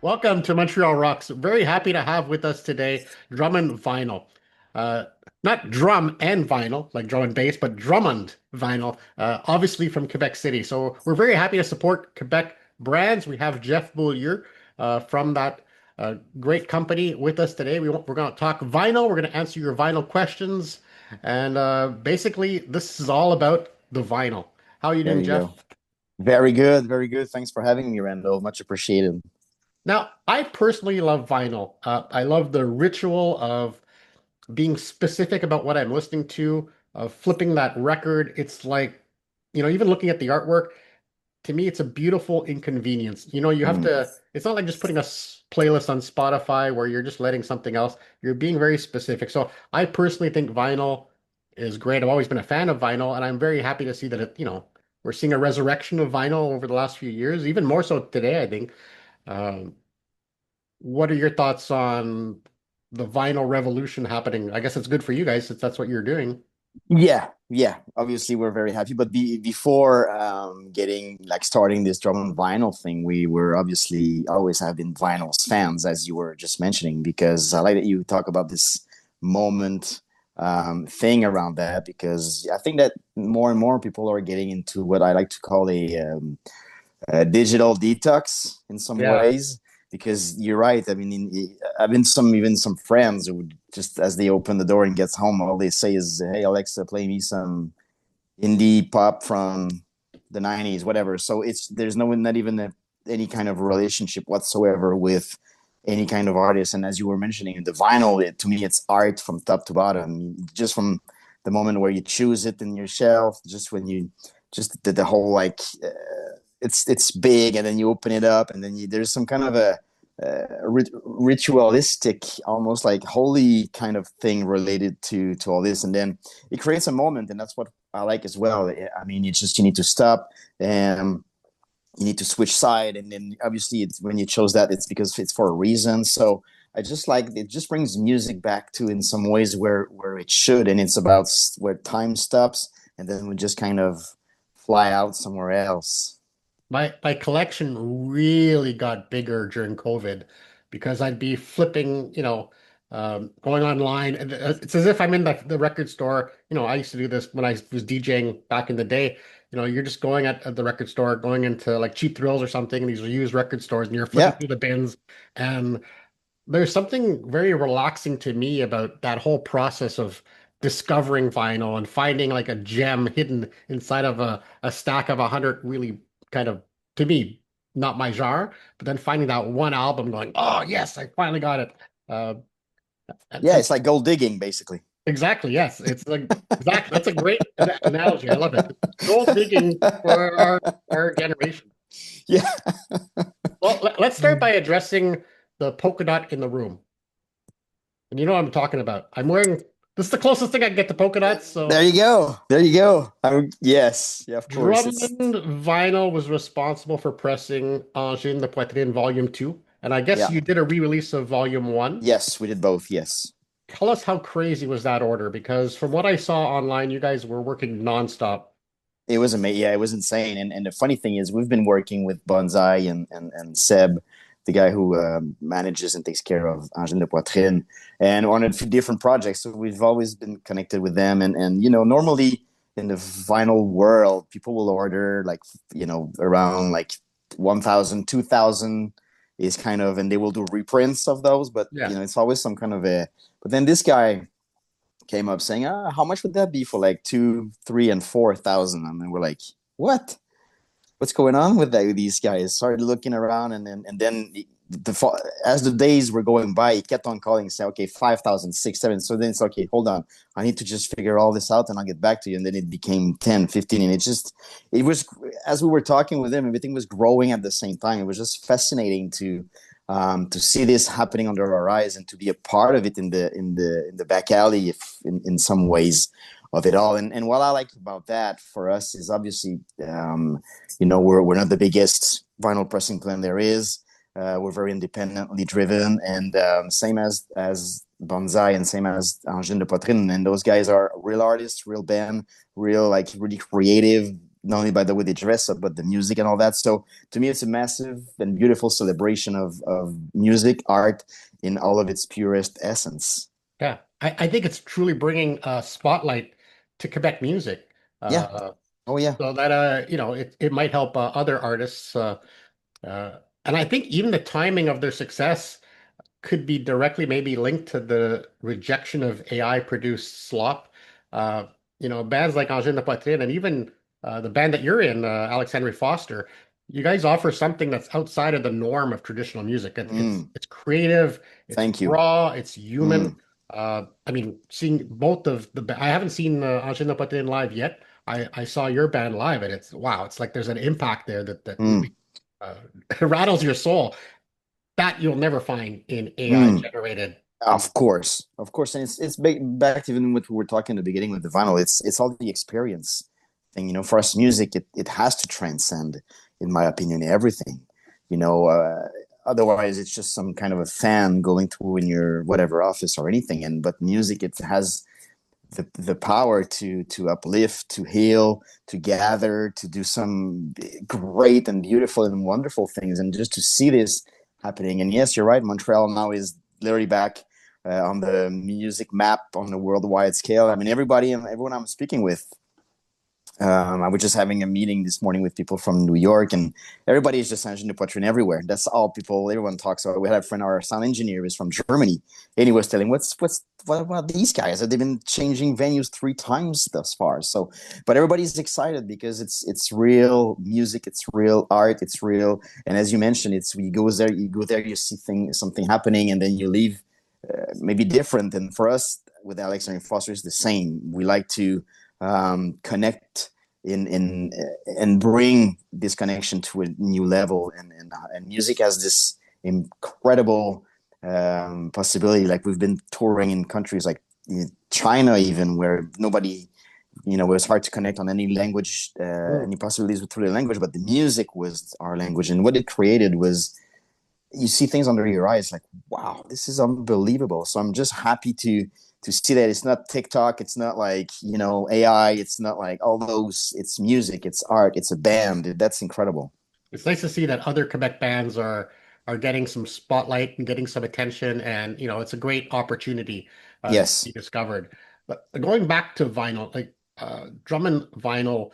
Welcome to Montreal Rocks. Very happy to have with us today Drummond Vinyl. Uh, Not drum and vinyl, like drum and bass, but Drummond Vinyl, obviously from Quebec City. So we're very happy to support Quebec brands. We have Jeff Beaulieu from that great company with us today. We're going to talk vinyl. We're going to answer your vinyl questions. And basically, this is all about the vinyl. How are you There doing, you Jeff? go. Very good, very good. Thanks for having me, Randall. Much appreciated. Now, I personally love vinyl. I love the ritual of being specific about what I'm listening to, of flipping that record. It's like, even looking at the artwork, to me, it's a beautiful inconvenience. You have Mm. to, it's not like just putting a playlist on Spotify where you're just letting something else. You're being very specific. So I personally think vinyl is great. I've always been a fan of vinyl, and I'm very happy to see that we're seeing a resurrection of vinyl over the last few years, even more so today, I think. Um, what are your thoughts on the vinyl revolution happening? I guess it's good for you guys since that's what you're doing. Yeah, yeah. Obviously, we're very happy. But before getting like starting this drum and vinyl thing, we were obviously always have been vinyls fans, as you were just mentioning, because I like that you talk about this moment thing around that, because I think that more and more people are getting into what I like to call digital detox in some Yeah. ways, because you're right. I mean, I've been some friends who would just as they open the door and gets home, all they say is, "Hey Alexa, play me some indie pop from the '90s, whatever." So it's there's no not even any kind of relationship whatsoever with any kind of artist. And as you were mentioning, the vinyl, to me, it's art from top to bottom. Just from the moment where you choose it in your shelf, just when you just the whole like it's big, and then you open it up, and then there's some kind of a ritualistic, almost like holy kind of thing related to all this, and then it creates a moment, and that's what I like as well. I mean, it's just you need to stop and you need to switch side, and then obviously it's when you chose that, it's because it's for a reason. So I just like it, just brings music back to in some ways where it should, and it's about where time stops, and then we just kind of fly out somewhere else. My collection really got bigger during COVID because I'd be flipping, going online. And it's as if I'm in the record store. I used to do this when I was DJing back in the day. You're just going at the record store, going into like Cheap Thrills or something, and these are used record stores, and you're flipping Yeah. through the bins. And there's something very relaxing to me about that whole process of discovering vinyl and finding like a gem hidden inside of a stack of 100 really kind of, to me, not my genre, but then finding that one album going, oh, yes, I finally got it. Uh, and, Yeah, and it's like gold digging, basically. exactly, yes, it's like, exactly, that's a great analogy. I love it. Gold digging for our generation. Yeah. Well, let's start by addressing the polka dot in the room. And you know what I'm talking about. I'm wearing this is the closest thing I can get to polka dots. There So you go. There you go. Yes. Yeah, of course. It's Drummond Vinyl was responsible for pressing Angine de Poitrine Volume 2. And I guess yeah. you did a re-release of Volume 1. Yes, we did both. Yes. Tell us how crazy was that order? Because from what I saw online, you guys were working nonstop. It was amazing. Yeah, it was insane. And the funny thing is, we've been working with Bonsai and Seb, the guy who manages and takes care of Angine de Poitrine, and on a few different projects. So we've always been connected with them. And normally in the vinyl world, people will order like around like 1,000, 2,000 is kind of, and they will do reprints of those. But Yeah. it's always some kind of a. But then this guy came up saying, how much would that be for like 2, 3, and 4,000? And then we're like, what? What's going on with these guys? Started looking around, and then as the days were going by, he kept on calling and saying, okay, 5,000, 6, 7. So then it's okay, hold on. I need to just figure all this out and I'll get back to you. And then it became 10, 15. And it was, as we were talking with him, everything was growing at the same time. It was just fascinating to see this happening under our eyes and to be a part of it in the back alley, if in some ways of it all. And what I like about that for us is obviously, we're not the biggest vinyl pressing plant there is. We're very independently driven, and same as Bonsai and same as Angine de Poitrine. And those guys are real artists, real band, real like really creative. not only by the way they dress up, but the music and all that. So to me, it's a massive and beautiful celebration of music, art in all of its purest essence. Yeah, I think it's truly bringing a spotlight to Quebec music. Yeah. Uh, Oh yeah. so that it might help other artists. And I think even the timing of their success could be directly maybe linked to the rejection of AI produced slop. Uh, bands like Angine de Poitrine and even the band that you're in, Alex Henry Foster, you guys offer something that's outside of the norm of traditional music. Mm, It's creative, it's thank you. raw, it's human. Mm, I mean, seeing both of I haven't seen Angine de Poitrine live yet. I saw your band live, and it's wow. It's like there's an impact there that mm, really uh, rattles your soul that you'll never find in AI mm. generated music. Of course, and it's back to even what we were talking in the beginning with the vinyl. It's all the experience thing. For us, music it has to transcend, in my opinion, everything. You know, otherwise it's just some kind of a fan going through in your whatever office or anything. And but music, it has the power to uplift, to heal, to gather, to do some great and beautiful and wonderful things, and just to see this happening. And yes, you're right. Montreal now is literally back on the music map on a worldwide scale. I mean, everyone I'm speaking with, I was just having a meeting this morning with people from New York, and everybody is just Angine de Poitrine everywhere. That's all everyone talks about. We had a friend, our sound engineer is from Germany, and he was telling, what about these guys? Have they been changing venues 3 times thus far? So, but everybody's excited because it's real music, it's real art, it's real. And as you mentioned, you go there, you see something happening, and then you leave maybe different. And for us, with Alex and Foster, is the same. We like to connect in and bring this connection to a new level, and music has this incredible possibility. Like we've been touring in countries like China, even where nobody, where it's hard to connect on any language, Mm. any possibilities through the language, but the music was our language, and what it created was, you see things under your eyes like, wow, this is unbelievable. So I'm just happy to see that it's not TikTok, it's not like AI, it's not like all those. It's music, it's art, it's a band. That's incredible. It's nice to see that other Quebec bands are getting some spotlight and getting some attention, and it's a great opportunity to be Yes. discovered. But going back to vinyl, like Drummond vinyl,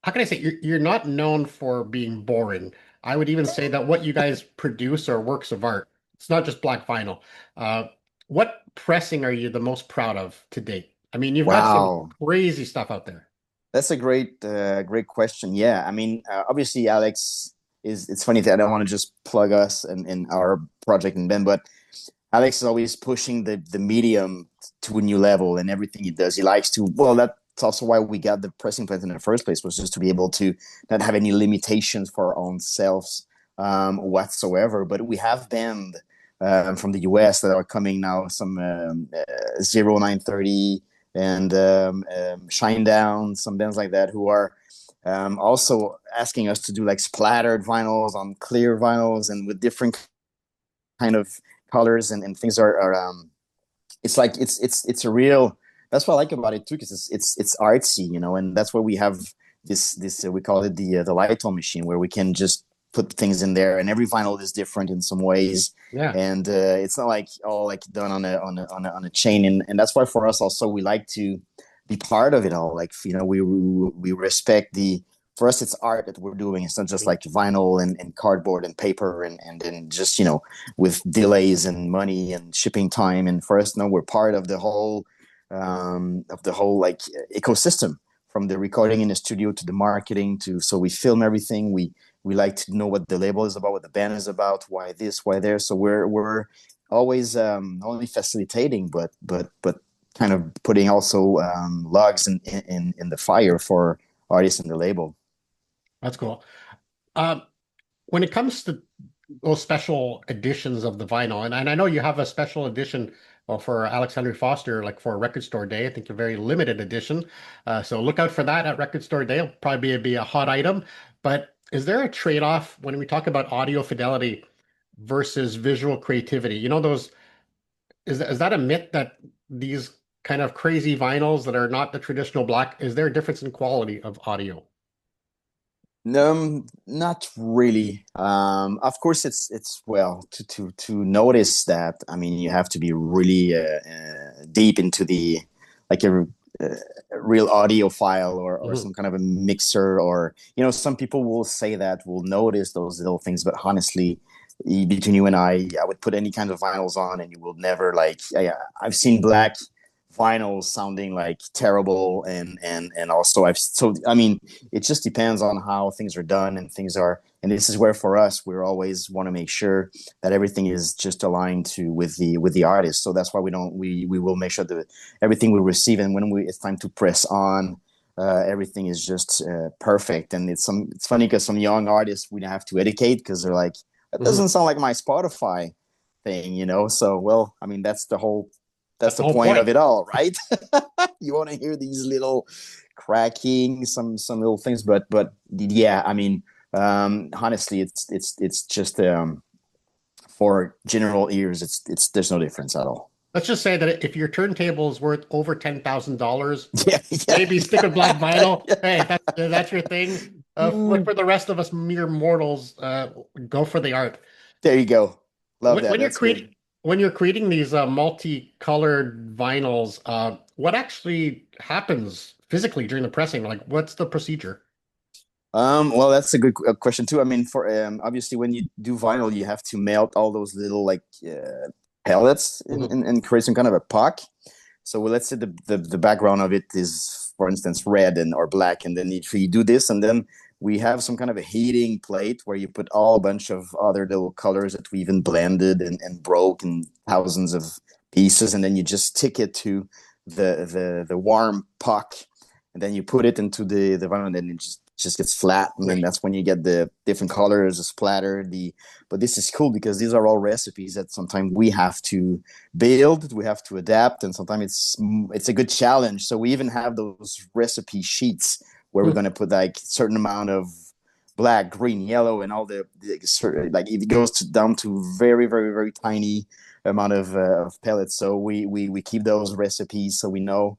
how can I say you're not known for being boring. I would even say that what you guys produce are works of art. It's not just black vinyl. Uh, what pressing are you the most proud of to date? I mean, you've got some Wow, crazy stuff out there. that's a great question. Yeah, I mean, obviously Alex is. It's funny that I don't want to just plug us and our project and Ben, but Alex is always pushing the medium to a new level, and everything he does, he likes to. Well, that's also why we got the pressing plant in the first place, was just to be able to not have any limitations for our own selves whatsoever. But we have band from the US that are coming now, some 0930 and Shine Down, some bands like that, who are also asking us to do like splattered vinyls on clear vinyls and with different kind of colors, and things are it's like it's a real. That's what I like about it too, because it's artsy, and that's where we have this we call it the Lighton machine, where we can just put things in there, and every vinyl is different in some ways, Yeah, and it's not like all like done on a chain, and that's why for us also we like to be part of it all. Like we respect the. For us, it's art that we're doing. It's not just like vinyl and cardboard and paper and then just with delays and money and shipping time. And for us, no, we're part of the whole like ecosystem, from the recording in the studio to the marketing to. So we film everything. We like to know what the label is about, what the band is about, why this, why there. So we're always not only facilitating, but kind of putting also logs in the fire for artists and the label. that's cool. Um, when it comes to those special editions of the vinyl, and I know you have a special edition for Alex Henry Foster, like for Record Store Day. I think a very limited edition. So look out for that at Record Store Day. It'll probably be a hot item. But is there a trade-off when we talk about audio fidelity versus visual creativity? Those is that a myth that these kind of crazy vinyls that are not the traditional black, is there a difference in quality of audio? Not really. Of course, it's well to notice that. I mean, you have to be really deep into the like a real audiophile or Mhm. some kind of a mixer, or some people will say that will notice those little things, but honestly, between you and I would put any kind of vinyls on, and you will never like. I've seen black vinyls sounding like terrible, and also I mean, it just depends on how things are done and things are, and this is where for us we always want to make sure that everything is just aligned to with the artist. So that's why we will make sure that everything we receive, and when it's time to press on, everything is just perfect. And it's funny because some young artists we have to educate because they're like, that Mhm. doesn't sound like my Spotify thing. So, well, I mean, that's That's the the whole point of point. it all, right? You want to hear these little cracking, some little things, but yeah, I mean, honestly, it's just for general ears, it's there's no difference at all. Let's just say that if your turntable is worth over $10,000, Yeah, maybe stick with black vinyl. Hey, yeah. that's your thing. But for the rest of us mere mortals, go for the art. There you go. Love When, that. when you're That's creating good. when you're creating these multicolored vinyls, what actually happens physically during the pressing? Like, what's the procedure? Well, that's a good question too. I mean, for obviously when you do vinyl, you have to melt all those little like pellets Mhm. and create some kind of a puck. So let's say the background of it is, for instance, red and or black, and then you do this, and then we have some kind of a heating plate where you put all a bunch of other little colors that we even blended and broke in thousands of pieces, and then you just stick it to the warm puck, and then you put it into the vinyl, and then it just gets flat, and then Great. that's when you get the different colors, the splatter. The But this is cool because these are all recipes that sometimes we have to build, we have to adapt, and sometimes it's a good challenge. So we even have those recipe sheets where we're Hmm. going to put like certain amount of black, green, yellow, and all the like it goes down to very very very tiny amount of pellets. So we keep those recipes so we know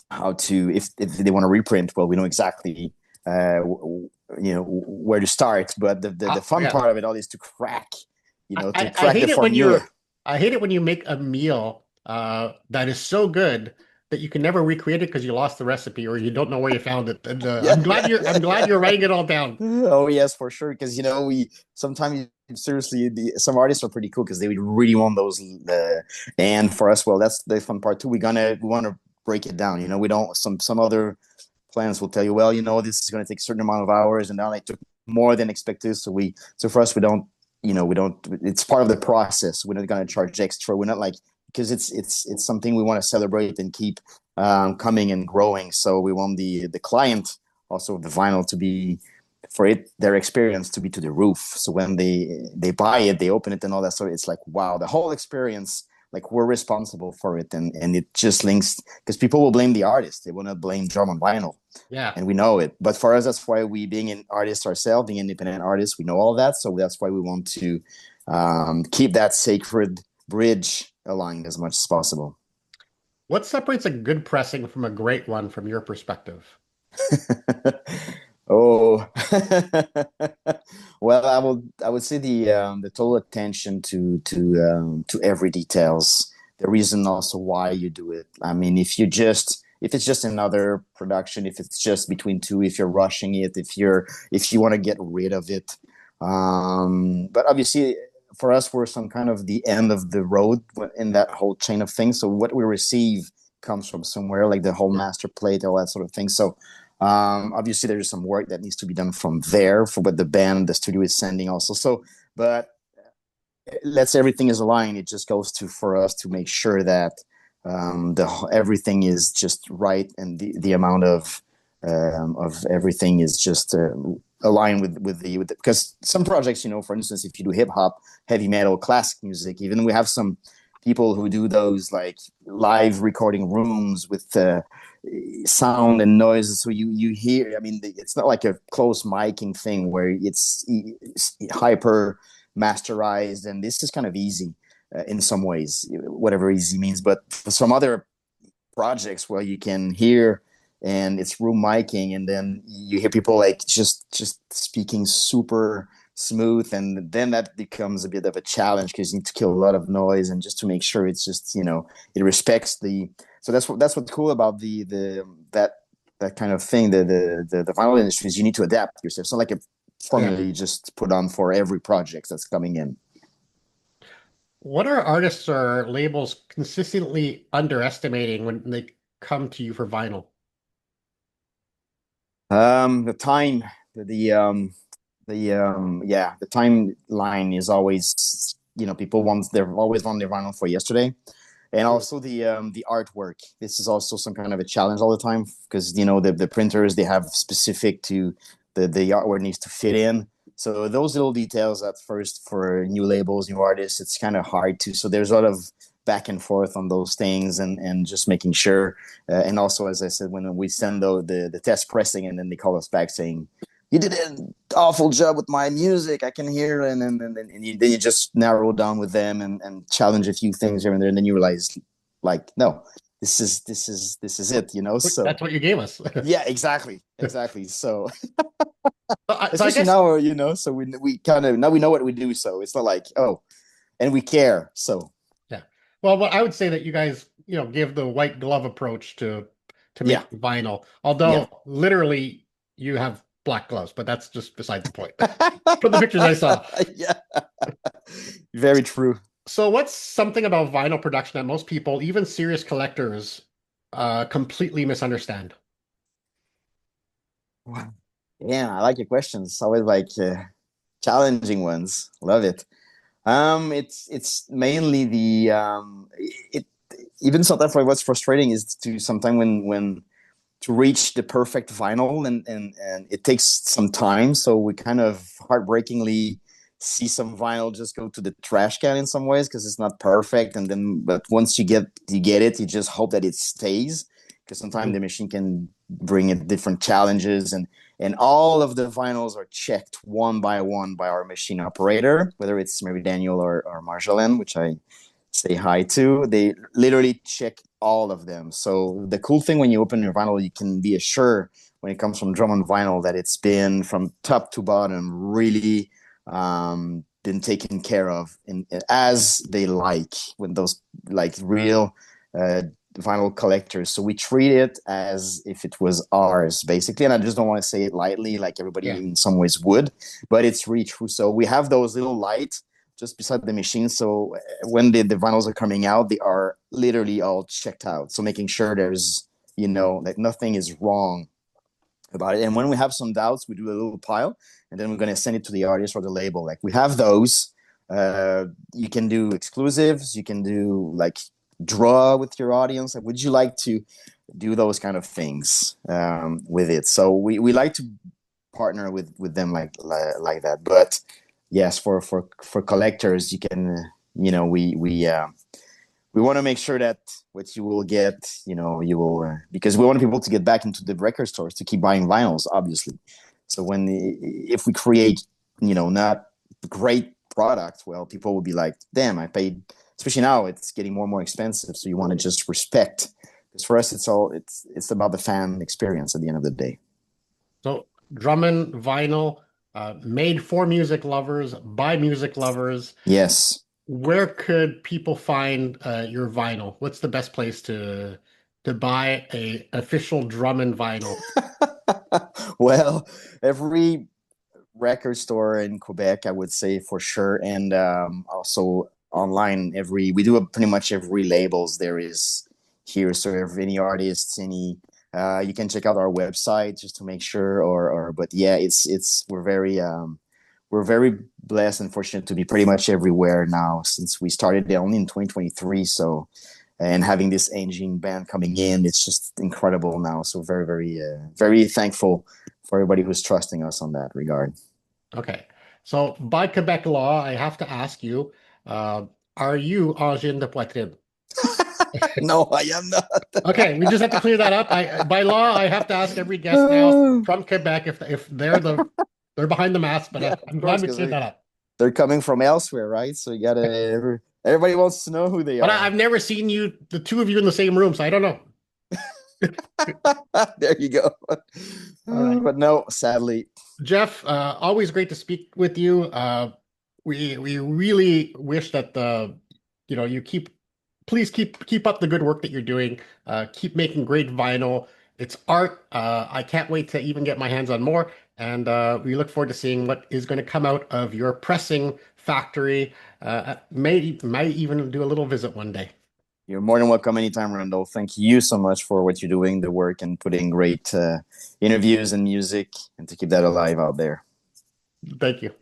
how to, if they want to reprint, well, we know exactly where to start. But the fun Yeah. part of it all is to crack, to I crack the hate it when formula. I hate it when you make a meal that is so good that you can never recreate it because you lost the recipe or you don't know where you found it. And Yeah, yeah, I'm yeah, glad yeah. you're writing it all down. Oh yes, for sure. Because we sometimes seriously, some artists are pretty cool because they would really want those. And for us, well, that's the fun part too. We want to break it down. We don't some other plans will tell you, well, this is going to take a certain amount of hours, and now it took more than expected. So for us, we don't. It's part of the process. We're not going to charge extra. We're not like, because it's something we want to celebrate and keep coming and growing. So we want the client, also the vinyl, to be, for it, their experience to be to the roof. So when they buy it, they open it and all that, so it's like, wow, the whole experience, like we're responsible for it. And it just links, because people will blame the artist, they will not blame drum on vinyl, Yeah. and we know it. But for us, that's why we, being an artist ourselves, being independent artists, we know all that. So that's why we want to keep that sacred bridge aligned as much as possible. What separates a good pressing from a great one from your perspective? Oh, well, I would say the total attention to every details. The reason also why you do it. I mean, if it's just another production, if it's just between two, if you're rushing it, if you want to get rid of it, but obviously for us, we're some kind of the end of the road in that whole chain of things. So what we receive comes from somewhere, like the whole Yeah. master plate, all that sort of thing. So obviously, there's some work that needs to be done from there for what the band, the studio is sending also. So, but let's say everything is aligned. It just goes to, for us to make sure that the everything is just right, and the amount of everything is just aligned with because some projects, for instance, if you do hip hop, heavy metal, classic music, even we have some people who do those like live recording rooms with sound and noises, so you hear, I mean, it's not like a close miking thing where it's hyper masterized, and this is kind of easy in some ways, whatever easy means. But for some other projects where you can hear and it's room miking, and then you hear people like just speaking super smooth, and then that becomes a bit of a challenge because you need to kill a lot of noise and just to make sure it's just it respects the. So that's what's cool about the that kind of thing. The vinyl industry is you need to adapt yourself. It's not like a Yeah. formula you just put on for every project that's coming in. What are artists or labels consistently underestimating when they come to you for vinyl? The time, the timeline is always, people want they're always on their vinyl for yesterday, and also the artwork. This is also some kind of a challenge all the time because the printers they have specific to the artwork needs to fit in. So those little details at first for new labels, new artists, it's kind of hard to. So there's a lot of back and forth on those things and just making sure. And also, as I said, when we send the test pressing and then they call us back saying, you did an awful job with my music. I can hear, then you just narrow down with them and challenge a few things here and there, and then you realize, like, no, this is it. So That's what you gave us. yeah, exactly. So So I especially guess, now, so we kind of now we know what we do. So it's not like and we care. So yeah. Well, I would say that you guys, give the white glove approach to yeah, make vinyl. yeah. Although literally you have black gloves, but that's just beside the point. From the pictures I saw. Yeah, very true. So what's something about vinyl production that most people, even serious collectors, completely misunderstand? Wow. Yeah, I like your questions. Always like challenging ones. Love it. It's mainly it even sometimes like what's frustrating is to sometimes when to reach the perfect vinyl and it takes some time. So we kind of heartbreakingly see some vinyl just go to the trash can in some ways because it's not perfect. And then but once you get it, you just hope that it stays because sometimes Mhm. the machine can bring in different challenges and all of the vinyls are checked one by one by our machine operator, whether it's maybe Daniel or Marjolaine, which I say hi to. They literally check all of them. So the cool thing when you open your vinyl, you can be assured when it comes from Drummond vinyl that it's been from top to bottom really been taken care of as they like when those like real uh, vinyl collectors. So we treat it as if it was ours, basically. And I just don't want to say it lightly, like everybody Yeah. in some ways would, but it's really true. So we have those little lights just beside the machine. So when the vinyls are coming out, they are literally all checked out. So making sure there's, that nothing is wrong about it. And when we have some doubts, we do a little pile and then we're going to send it to the artist or the label. Like we have those. You can do exclusives. You can do like draw with your audience. Like, would you like to do those kind of things with it? So we like to partner with them like that. But yes, for collectors, you can we want to make sure that what you will get, you will because we want people to get back into the record stores to keep buying vinyls, obviously. So if we create, not great product, well, people will be like, "Damn, I paid." Especially now, it's getting more and more expensive. So you want to just respect, because for us, it's about the fan experience at the end of the day. So Drummond vinyl, made for music lovers, by music lovers. Yes. Where could people find your vinyl? What's the best place to buy a official Drummond vinyl? Well, every record store in Quebec, I would say for sure, and also online. We do pretty much every labels there is here. So if any artists, you can check out our website just to make sure. But yeah, it's we're very blessed and fortunate to be pretty much everywhere now since we started only in 2023. So and having this Angine band coming in, it's just incredible now. So very, very, very thankful for everybody who's trusting us on that regard. Okay. So by Quebec law, I have to ask you, uh, are you Angine de Poitrine? No, I am not. Okay, we just have to clear that up. By law, I have to ask every guest now from Quebec if they're behind the mask, but Yeah, of I'm glad course, we because cleared that up. they're coming from elsewhere, right? So you everybody wants to know who they But are. I've never seen the two of you in the same room, so I don't know. There you go. All right. But no, sadly, Jeff, always great to speak with you. We really wish that you please keep up the good work that you're doing. Keep making great vinyl. It's art. I can't wait to even get my hands on more, and we look forward to seeing what is going to come out of your pressing factory. May even do a little visit one day. you're more than welcome anytime, Randall. Thank you so much for what you're doing, the work, and putting great interviews and music, and to keep that alive out there. Thank you.